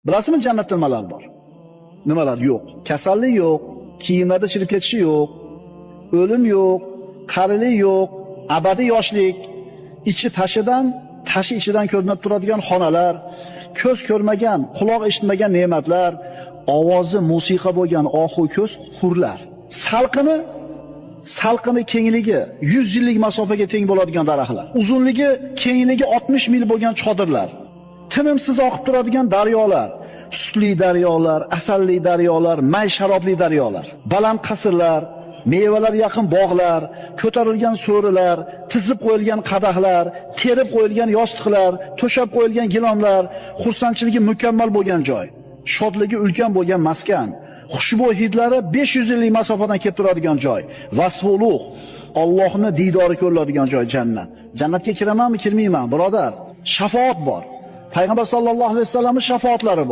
Bilasizmi jannatda nimalar bor? Nimalar yo'q? Kasallik yo'q, kiyimlarda chirib ketishi yo'q, o'lim yo'q, qarilik yo'q, abadiy yoshlik, ichi tashi ichidan ko'rinib turadigan xonalar, ko'z ko'rmagan, quloq eshitmagan ne'matlar, ovozi musiqa bo'lgan ohu ko'z hurlar. Salqini kengligi 100 yillik masofaga teng bo'ladigan daraxtlar. Uzunligi, kengligi 60 mil bo'lgan chodirlar. Tinimsiz oqib turadigan daryolar, sutli daryolar, asalli daryolar, may sharobli daryolar, baland qasrlar, mevalar yaqin bog'lar, ko'tarilgan so'rilar, tizib qo'yilgan qadahlar, terib qo'yilgan yostiqlar, to'shab qo'yilgan gilomlar, xursandchiligi mukammal bo'lgan joy, shodligi ulkan bo'lgan maskan, xushbo'y hidlari 500 yillik masofadan kelib turadigan joy, vasfi ulug', Allohning diydori ko'riladigan joy jannat. Jannatga kiramanmi, kirmayman, birodar? Shafoat bor. Payg'ambar sollallohu alayhi vasallamning shafaatlari bor.